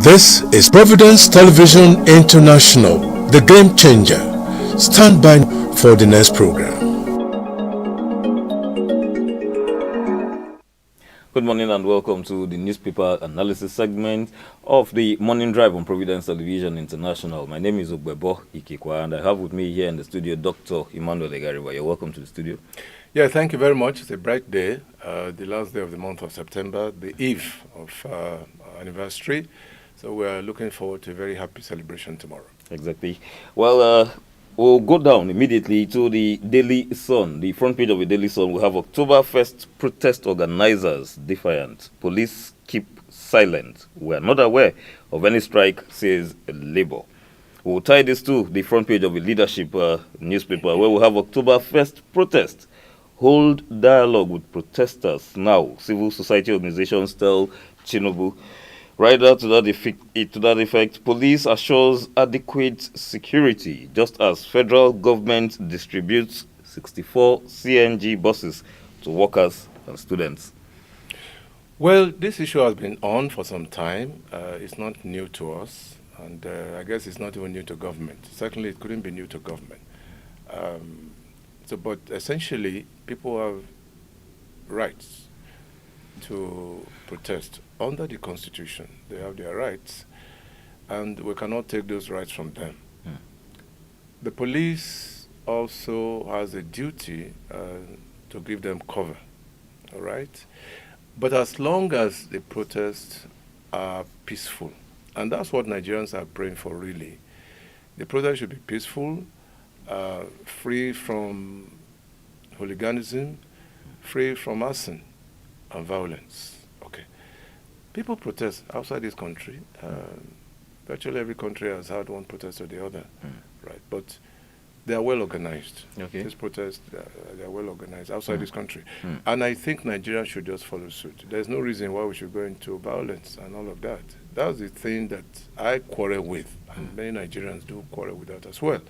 This is Providence Television International, the game changer. Stand by for the next program. Good morning and welcome to the newspaper analysis segment of the Morning Drive on Providence Television International. My name is Ogbebo Ikekwa and I have with me here in the studio Dr. Emmanuel Egariwa. You're welcome to the studio. Yeah, thank you very much. It's a bright day, the last day of the month of September, the eve of our anniversary. So we're looking forward to a very happy celebration tomorrow. Exactly. Well, we'll go down immediately to the Daily Sun. The front page of the Daily Sun will have October 1st protest organizers, Defiant. Police keep silent. We are not aware of any strike, says Labour. We'll tie this to the front page of the Leadership newspaper, where we'll have October 1st protest. Hold dialogue with protesters now. Civil society organizations tell Tinubu. Right out to that effect, police assures adequate security, just as federal government distributes 64 CNG buses to workers and students. Well, this issue has been on for some time. It's not new to us, and I guess it's not even new to government. Certainly, it couldn't be new to government. But essentially, people have rights to protest under the Constitution. They have their rights, and we cannot take those rights from them. The police also has a duty to give them cover, all right? But as long as the protests are peaceful, and that's what Nigerians are praying for, really. The protest should be peaceful, free from hooliganism, free from arson and violence. Okay. People protest outside this country. Virtually every country has had one protest or the other, right? But they are well organized. Okay. These protests, they are well organized outside this country. And I think Nigeria should just follow suit. There's no reason why we should go into violence and all of that. That's the thing that I quarrel with, and many Nigerians do quarrel with that as well.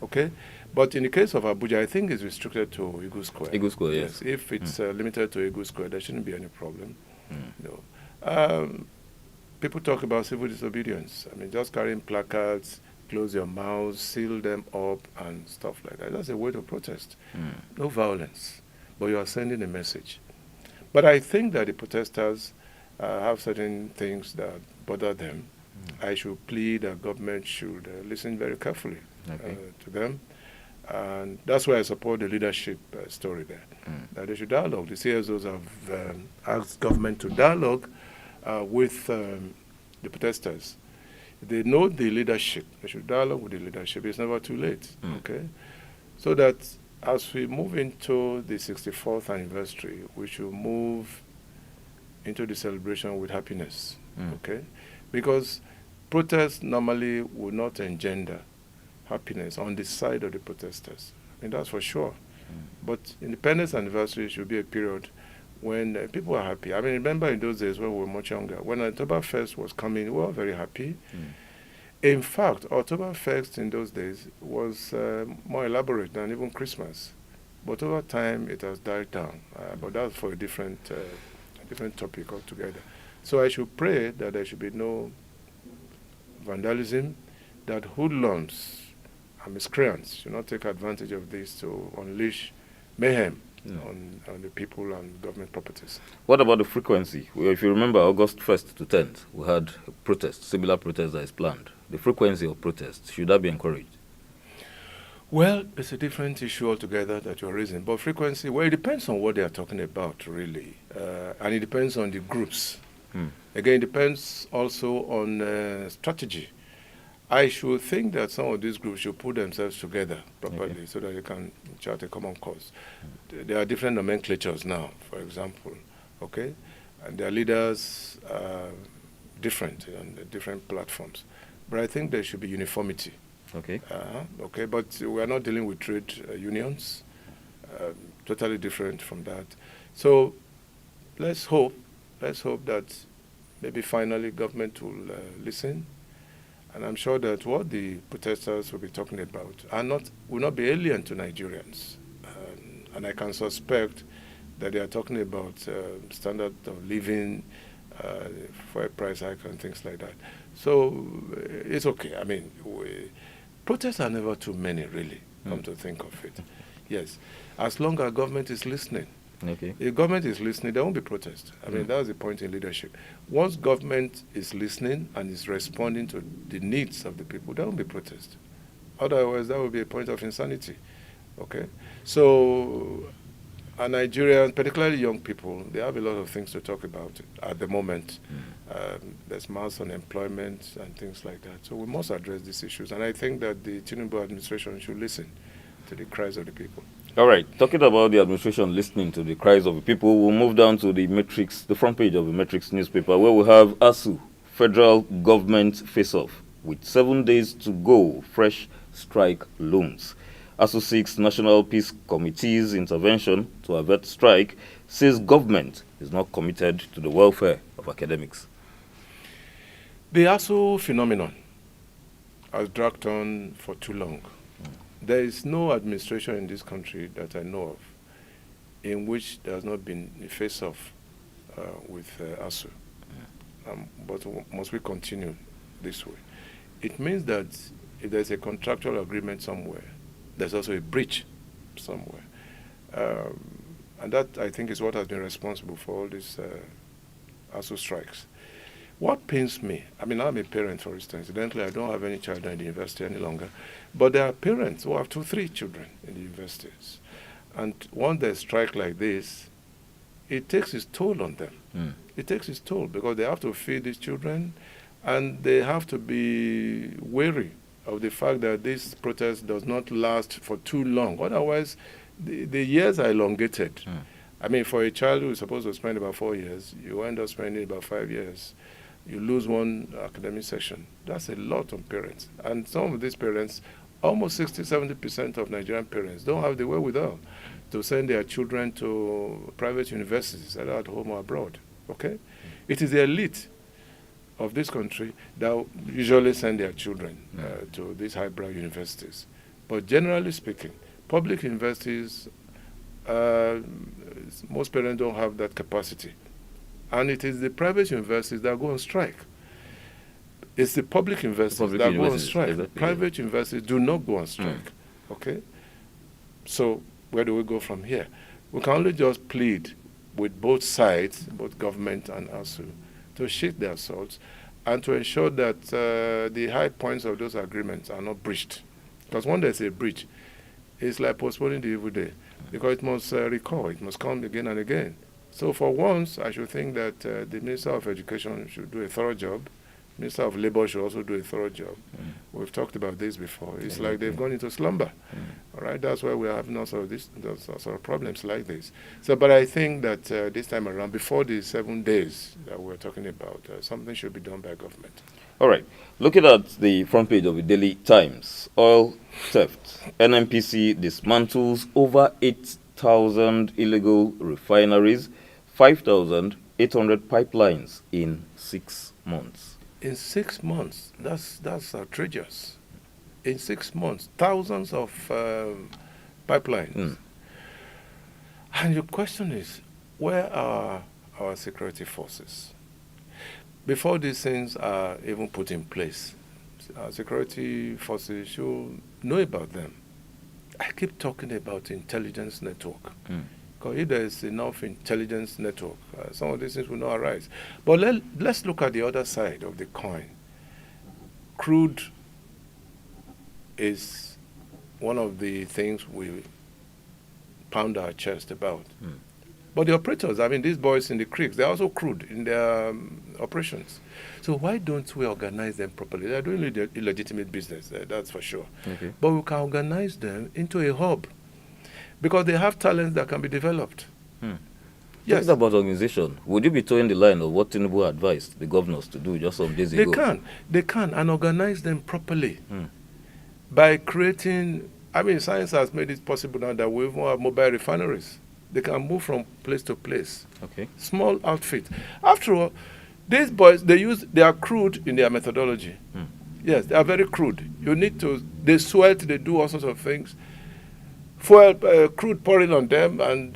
Okay? But in the case of Abuja, I think it's restricted to Eagle Square. Eagle Square, yes. If it's limited to Eagle Square, there shouldn't be any problem. People talk about civil disobedience. I mean, just carrying placards, close your mouths, seal them up, and stuff like that. That's a way to protest. No violence, but you are sending a message. But I think that the protesters have certain things that bother them. I should plead that government should listen very carefully to them. And that's why I support the leadership story there, that they should dialogue. The CSOs have asked government to dialogue with the protesters. They know the leadership. They should dialogue with the leadership. It's never too late, okay? So that as we move into the 64th anniversary, we should move into the celebration with happiness, okay? Because protests normally would not engender happiness on the side of the protesters. I mean, that's for sure. But Independence Anniversary should be a period when people are happy. I mean, remember in those days when we were much younger, when Oktoberfest was coming, we were very happy. In fact, Oktoberfest in those days was more elaborate than even Christmas. But over time, it has died down. But that's for a different topic altogether. So I should pray that there should be no vandalism, that hoodlums and miscreants should not take advantage of this to unleash mayhem on the people and government properties. What about the frequency? Well, if you remember, August 1st to 10th, we had a protest, similar protest that is planned. The frequency of protests, should that be encouraged? Well, it's a different issue altogether that you're raising. But frequency, well, it depends on what they are talking about, really. And it depends on the groups. Again, it depends also on strategy. I should think that some of these groups should put themselves together properly so that they can chart a common cause. There are different nomenclatures now, for example, okay? And their leaders are different on the different platforms. But I think there should be uniformity. Okay. Okay, but we are not dealing with trade unions, totally different from that. So let's hope that maybe finally government will listen. And I'm sure that what the protesters will be talking about will not be alien to Nigerians. And I can suspect that they are talking about standard of living, for a price hike and things like that. So it's okay. I mean, protests are never too many, really, come to think of it. Yes, as long as government is listening. Okay. If government is listening, there won't be protest. I mean, that's the point in leadership. Once government is listening and is responding to the needs of the people, there won't be protest. Otherwise, that would be a point of insanity. Okay? So, Nigerians, particularly young people, they have a lot of things to talk about at the moment. There's mass unemployment and things like that. So we must address these issues. And I think that the Tinubu administration should listen to the cries of the people. All right. Talking about the administration listening to the cries of the people, we'll move down to the Matrix, the front page of the Matrix newspaper, where we have ASU, federal government face-off. With 7 days to go, fresh strike looms. ASU seeks National Peace Committee's intervention to avert strike, says government is not committed to the welfare of academics. The ASU phenomenon has dragged on for too long. There is no administration in this country that I know of in which there has not been a face-off with ASU. But must we continue this way? It means that if there's a contractual agreement somewhere, there's also a breach somewhere. And that, I think, is what has been responsible for all these ASU strikes. What pains me, I mean, I'm a parent, for instance. Incidentally, I don't have any child in the university any longer. But there are parents who have 2, 3 children in the universities. And once they strike like this, it takes its toll on them. It takes its toll because they have to feed these children and they have to be wary of the fact that this protest does not last for too long. Otherwise, the years are elongated. I mean, for a child who is supposed to spend about 4 years, you end up spending about 5 years. You lose one academic session. That's a lot on parents. And some of these parents, almost 60-70% of Nigerian parents don't have the wherewithal to send their children to private universities, either at home or abroad. Okay? It is the elite of this country that usually send their children to these highbrow universities. But generally speaking, public universities, most parents don't have that capacity. And it is the private universities that go on strike. It's the public universities that go on strike. Exactly. Private universities do not go on strike. Okay? So where do we go from here? We can only just plead with both sides, both government and ASU, to sheath their swords and to ensure that the high points of those agreements are not breached. Because when there's a breach, it's like postponing the evil day. Because it must recur, it must come again and again. So for once, I should think that the Minister of Education should do a thorough job. Minister of Labour should also do a thorough job. We've talked about this before. It's like they've gone into slumber. All right, that's why we're having also those sort of problems like this. So, but I think that this time around, before the 7 days that we're talking about, something should be done by government. All right. Looking at the front page of the Daily Times, oil theft. NNPC dismantles over 8,000 illegal refineries, 5,800 pipelines in 6 months. In 6 months, that's outrageous. In 6 months, thousands of pipelines. And your question is, where are our security forces? Before these things are even put in place, our security forces should know about them. I keep talking about intelligence network. Because if there is enough intelligence network, some of these things will not arise. But let's look at the other side of the coin. Crude is one of the things we pound our chest about. But the operators, I mean, these boys in the creeks, they're also crude in their operations. So why don't we organize them properly? They're doing illegitimate business, that's for sure. Okay. But we can organize them into a hub because they have talents that can be developed. Yes. Talking about organization, would you be towing the line of what Tinubu advised the governors to do just some days ago? They can, and organize them properly by creating, I mean, science has made it possible now that we even have mobile refineries. They can move from place to place. Okay. Small outfit. After all, these boys, they are crude in their methodology. Yes, they are very crude. They sweat, they do all sorts of things. Crude pouring on them and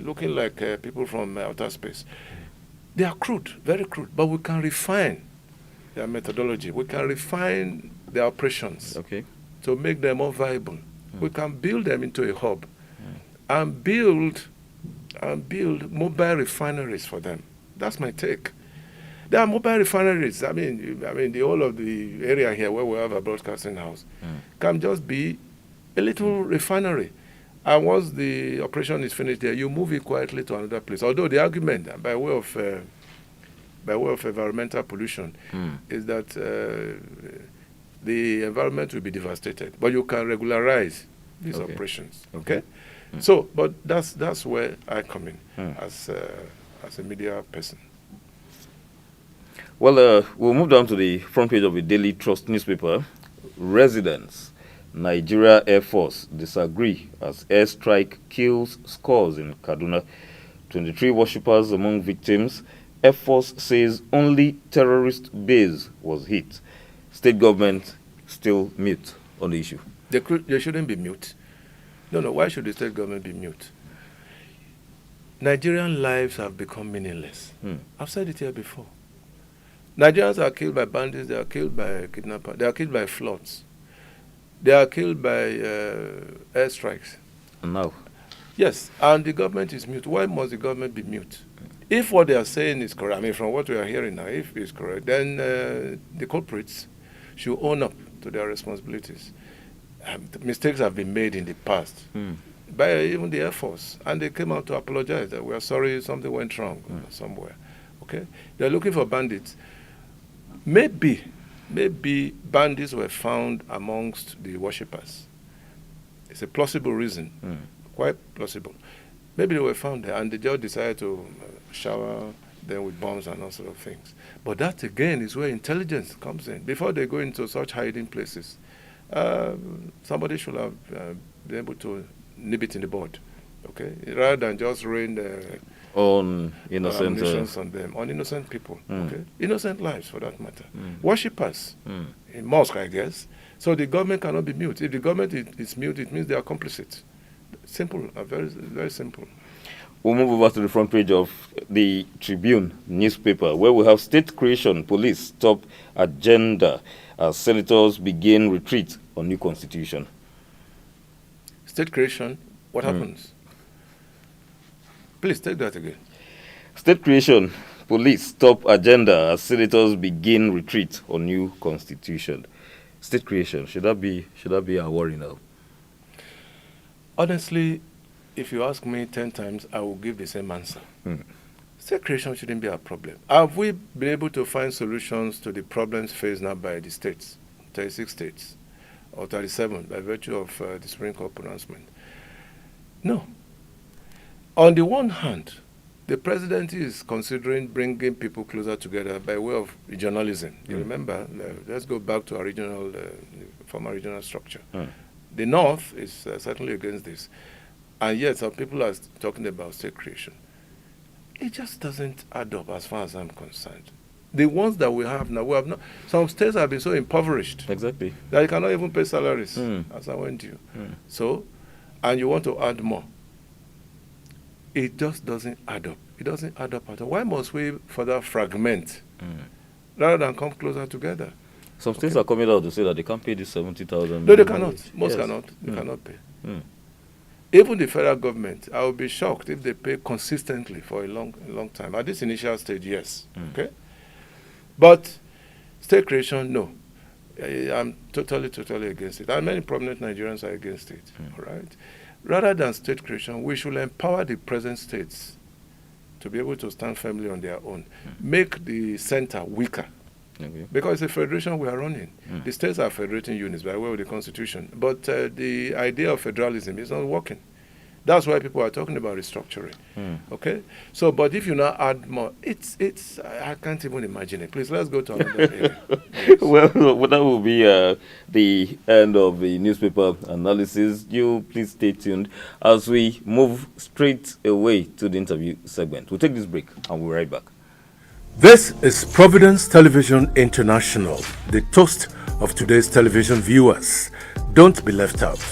looking like people from outer space. They are crude, very crude, but we can refine their methodology. We can refine their operations to make them more viable. We can build them into a hub and build mobile refineries for them. That's my take. There are mobile refineries. I mean, the whole of the area here where we have a broadcasting house can just be a little refinery. And once the operation is finished there, you move it quietly to another place. Although the argument, by way of environmental pollution, is that the environment will be devastated. But you can regularize these operations. Okay? So, but that's where I come in as a media person. Well, we'll move down to the front page of the Daily Trust newspaper. Residents, Nigeria Air Force disagree as airstrike kills scores in Kaduna. 23 worshippers among victims. Air Force says only terrorist base was hit. State government still mute on the issue. They shouldn't be mute. No. Why should the state government be mute? Nigerian lives have become meaningless. I've said it here before. Nigerians are killed by bandits, they are killed by kidnappers, they are killed by floods, they are killed by airstrikes. And now? Yes, and the government is mute. Why must the government be mute? If what they are saying is correct, I mean, from what we are hearing now, if it's correct, then the culprits should own up to their responsibilities. Mistakes have been made in the past by even the Air Force, and they came out to apologize that we are sorry something went wrong somewhere. Okay, they're looking for bandits. Maybe bandits were found amongst the worshippers. It's a plausible reason, quite plausible. Maybe they were found there, and they just decided to shower them with bombs and all sort of things. But that again is where intelligence comes in. Before they go into such hiding places, somebody should have been able to nip it in the bud, okay, rather than just rain on innocent on them, on innocent people, okay, innocent lives for that matter. Worshippers in mosque, I guess. So the government cannot be mute. If the government is mute, it means they are complicit. Simple, very, very simple. We'll move over to the front page of the Tribune newspaper, where we have state creation, police top agenda as senators begin retreat on new constitution. State creation, what happens? Please take that again. State creation, police top agenda as senators begin retreat on new constitution. State creation, should that be our worry now? Honestly, if you ask me 10 times, I will give the same answer. State creation shouldn't be a problem. Have we been able to find solutions to the problems faced now by the states, 36 states, or 37 by virtue of the Supreme Court pronouncement? No. On the one hand, the president is considering bringing people closer together by way of regionalism. You remember, let's go back to our former regional structure. The North is certainly against this. And yet some people are talking about state creation. It just doesn't add up as far as I'm concerned. The ones that we have now, we have not. Some states have been so impoverished that they cannot even pay salaries as I went to. So, and you want to add more. It just doesn't add up. It doesn't add up at all. Why must we further fragment rather than come closer together? Some states are coming out to say that they can't pay this 70,000. No, they cannot. Most cannot. They cannot pay. Even the federal government, I would be shocked if they pay consistently for a long time. At this initial stage, yes. Okay? But state creation, no. I'm totally against it. And many prominent Nigerians are against it. All right? Rather than state creation, we should empower the present states to be able to stand firmly on their own. Make the center weaker. Because it's a federation we are running. The states are federating units by way of the Constitution. But the idea of federalism is not working. That's why people are talking about restructuring. Okay? So, but if you now add more, it's I can't even imagine it. Please, let's go to another area. Yes. Well, that will be the end of the newspaper analysis. You please stay tuned as we move straight away to the interview segment. We'll take this break and we'll be right back. This is Providence Television International, the toast of today's television viewers. Don't be left out.